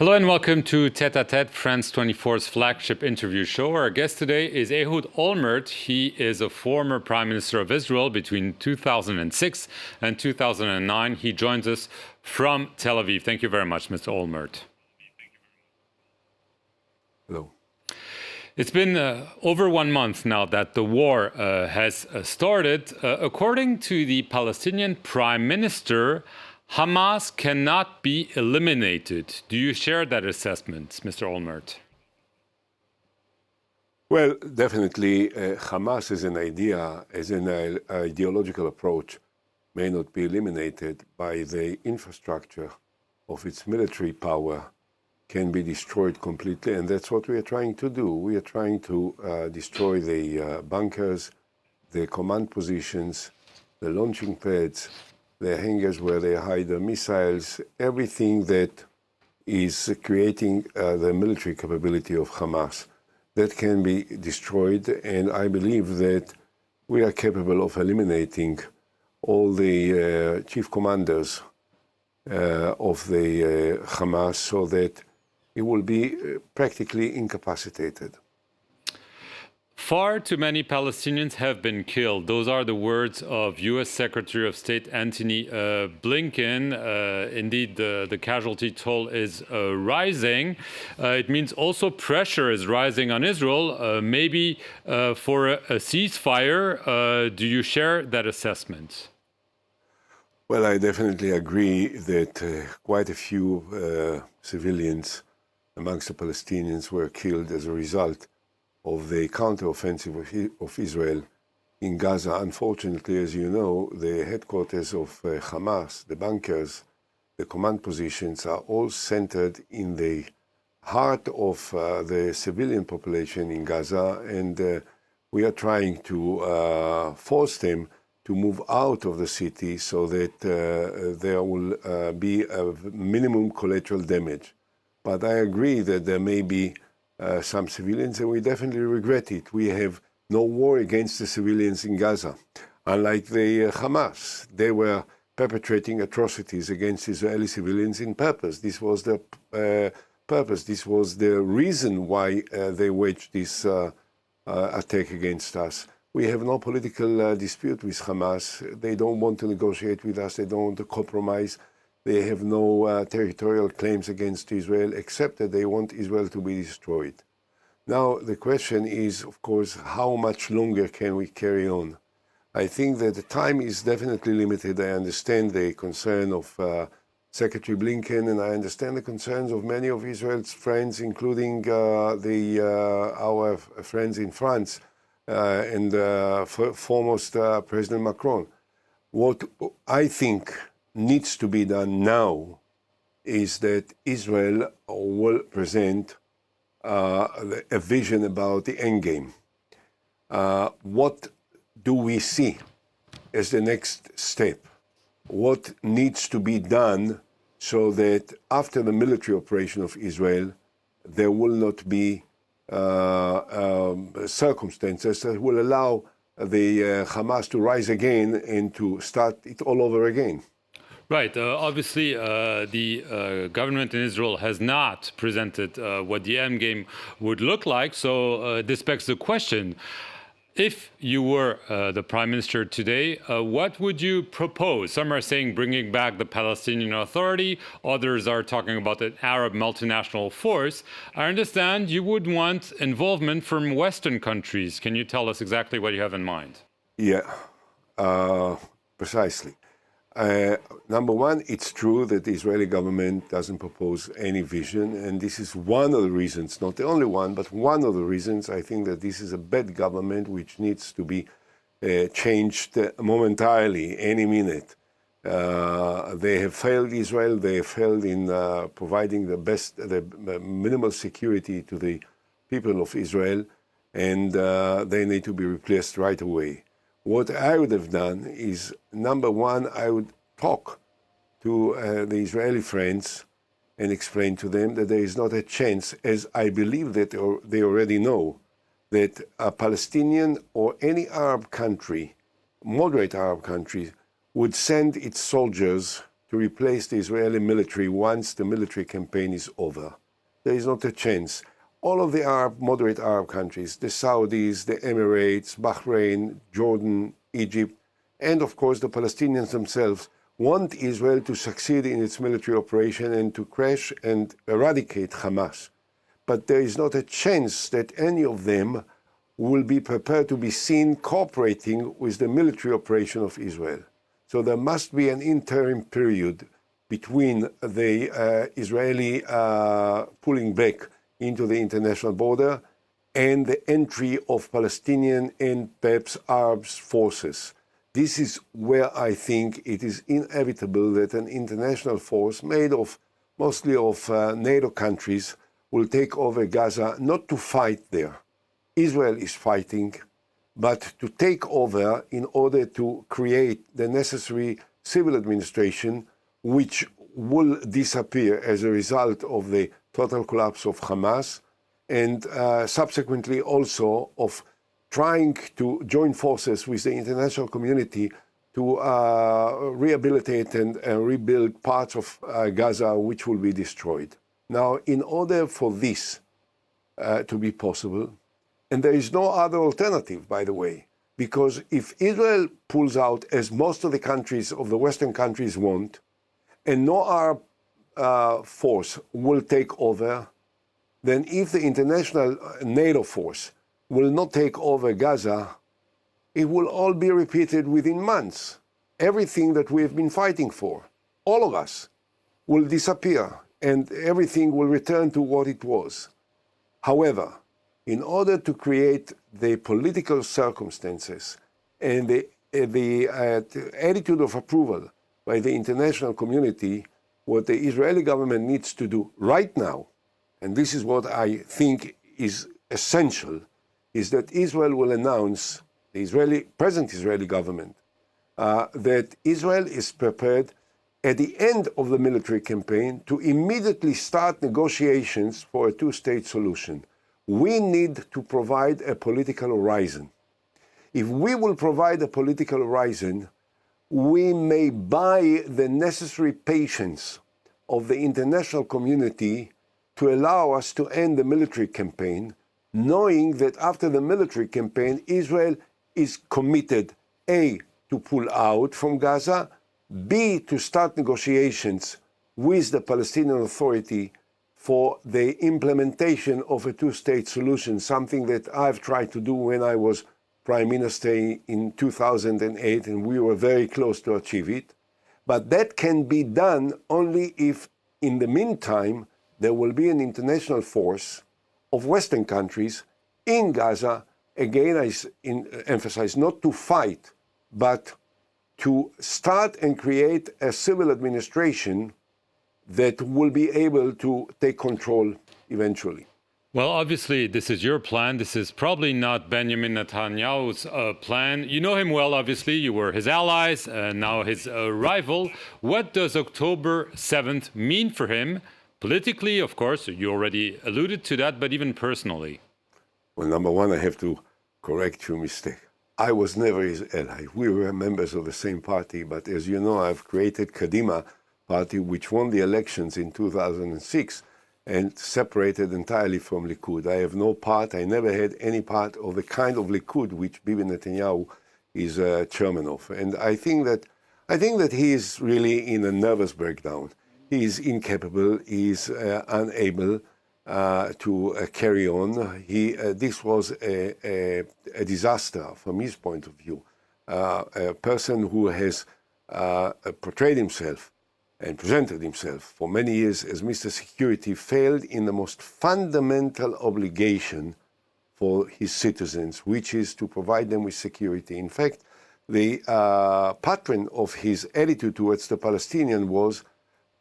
Hello and welcome to Tête à Tête, France 24's flagship interview show. Our guest today is Ehud Olmert. He is a former Prime Minister of Israel between 2006 and 2009. He joins us from Tel Aviv. Thank you very much, Mr. Olmert. Hello. It's been over 1 month now that the war has started. According to the Palestinian Prime Minister, Hamas cannot be eliminated. Do you share that assessment, Mr. Olmert? Well, definitely, Hamas as an idea, as an ideological approach, may not be eliminated by the infrastructure of its military power can be destroyed completely, and that's what we are trying to do. We are trying to destroy the bunkers, the command positions, the launching pads, the hangars where they hide the missiles, everything that is creating the military capability of Hamas. That can be destroyed, and I believe that we are capable of eliminating all the chief commanders of the Hamas so that it will be practically incapacitated. Far too many Palestinians have been killed. Those are the words of U.S. Secretary of State Antony Blinken. Indeed, the casualty toll is rising. It means also pressure is rising on Israel, maybe for a ceasefire. Do you share that assessment? Well, I definitely agree that quite a few civilians amongst the Palestinians were killed as a result of the counteroffensive of Israel in Gaza. Unfortunately, as you know, the headquarters of Hamas, the bunkers, the command positions are all centered in the heart of the civilian population in Gaza, and we are trying to force them to move out of the city so that there will be a minimum collateral damage. But I agree that there may be some civilians, and we definitely regret it. We have no war against the civilians in Gaza. Unlike the Hamas, they were perpetrating atrocities against Israeli civilians in purpose. This was the purpose. This was the reason why they waged this attack against us. We have no political dispute with Hamas. They don't want to negotiate with us. They don't want to compromise. They have no territorial claims against Israel, except that they want Israel to be destroyed. Now, the question is, of course, how much longer can we carry on? I think that the time is definitely limited. I understand the concern of Secretary Blinken, and I understand the concerns of many of Israel's friends, including our friends in France and foremost President Macron. What I think needs to be done now is that Israel will present a vision about the end game. What do we see as the next step? What needs to be done so that after the military operation of Israel, there will not be circumstances that will allow the Hamas to rise again and to start it all over again? Right. Obviously, the government in Israel has not presented what the end game would look like. So this begs the question, if you were the Prime Minister today, what would you propose? Some are saying bringing back the Palestinian Authority. Others are talking about an Arab multinational force. I understand you would want involvement from Western countries. Can you tell us exactly what you have in mind? Yeah, precisely. Number one, it's true that the Israeli government doesn't propose any vision, and this is one of the reasons, not the only one, but one of the reasons I think that this is a bad government which needs to be changed momentarily, any minute. They have failed Israel, they have failed in providing the minimal security to the people of Israel, and they need to be replaced right away. What I would have done is, number one, I would talk to the Israeli friends and explain to them that there is not a chance, as I believe that they already know, that a Palestinian or any Arab country, moderate Arab country, would send its soldiers to replace the Israeli military once the military campaign is over. There is not a chance. All of the moderate Arab countries, the Saudis, the Emirates, Bahrain, Jordan, Egypt, and of course the Palestinians themselves want Israel to succeed in its military operation and to crash and eradicate Hamas. But there is not a chance that any of them will be prepared to be seen cooperating with the military operation of Israel. So there must be an interim period between the Israeli pulling back into the international border and the entry of Palestinian and perhaps Arab forces. This is where I think it is inevitable that an international force made of mostly of NATO countries will take over Gaza, not to fight there. Israel is fighting, but to take over in order to create the necessary civil administration, which will disappear as a result of the total collapse of Hamas, and subsequently also of trying to join forces with the international community to rehabilitate and rebuild parts of Gaza which will be destroyed. Now, in order for this to be possible, and there is no other alternative, by the way, because if Israel pulls out, as most of the countries of the Western countries want, and no Arab force will take over, then if the international NATO force will not take over Gaza, it will all be repeated within months. Everything that we have been fighting for, all of us, will disappear and everything will return to what it was. However, in order to create the political circumstances and the attitude of approval by the international community, what the Israeli government needs to do right now, and this is what I think is essential, is that Israel will announce, the present Israeli government, that Israel is prepared at the end of the military campaign to immediately start negotiations for a two-state solution. We need to provide a political horizon. If we will provide a political horizon, we may buy the necessary patience of the international community to allow us to end the military campaign, knowing that after the military campaign, Israel is committed, A, to pull out from Gaza, B, to start negotiations with the Palestinian Authority for the implementation of a two-state solution, something that I've tried to do when I was Prime Minister in 2008, and we were very close to achieve it. But that can be done only if, in the meantime, there will be an international force of Western countries in Gaza, again, I emphasize, not to fight, but to start and create a civil administration that will be able to take control eventually. Well, obviously, this is your plan. This is probably not Binyamin Netanyahu's plan. You know him well, obviously. You were his allies, now his rival. What does October 7th mean for him? Politically, of course, you already alluded to that, but even personally. Well, number one, I have to correct your mistake. I was never his ally. We were members of the same party, but as you know, I've created Kadima party, which won the elections in 2006 and separated entirely from Likud. I have no part, I never had any part of the kind of Likud which Bibi Netanyahu is chairman of. And I think that he is really in a nervous breakdown. He is incapable, he is unable to carry on. This was a disaster from his point of view. A person who has portrayed himself and presented himself for many years as Mr. Security failed in the most fundamental obligation for his citizens, which is to provide them with security. In fact, the pattern of his attitude towards the Palestinian was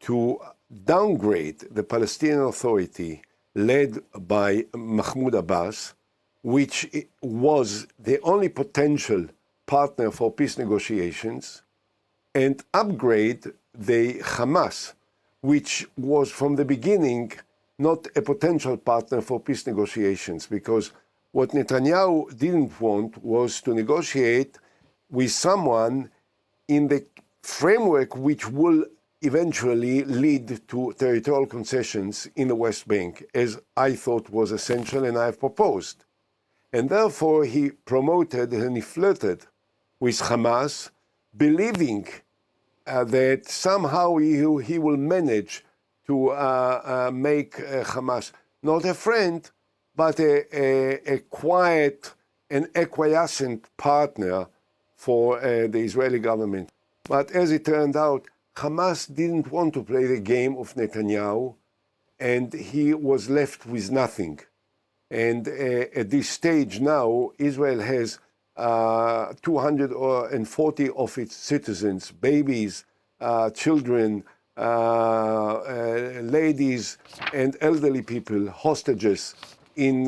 to downgrade the Palestinian Authority led by Mahmoud Abbas, which was the only potential partner for peace negotiations, and upgrade the Hamas, which was from the beginning not a potential partner for peace negotiations, because what Netanyahu didn't want was to negotiate with someone in the framework which will eventually lead to territorial concessions in the West Bank, as I thought was essential and I have proposed. And therefore, he promoted and he flirted with Hamas, believing that somehow he will manage to make Hamas not a friend, but a quiet and acquiescent partner for the Israeli government. But as it turned out, Hamas didn't want to play the game of Netanyahu, and he was left with nothing. And at this stage now, Israel has 240 of its citizens, babies, children, ladies, and elderly people, hostages in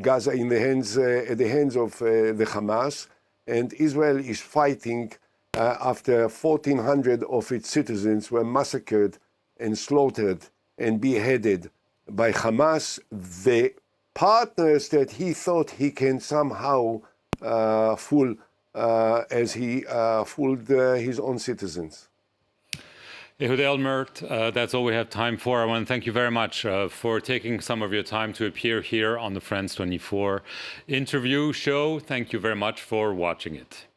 Gaza, in the hands, at the hands of the Hamas. And Israel is fighting after 1,400 of its citizens were massacred and slaughtered and beheaded by Hamas, the partners that he thought he can somehow fool as he fooled his own citizens. Ehud Olmert, that's all we have time for. I want to thank you very much for taking some of your time to appear here on the France 24 interview show. Thank you very much for watching it.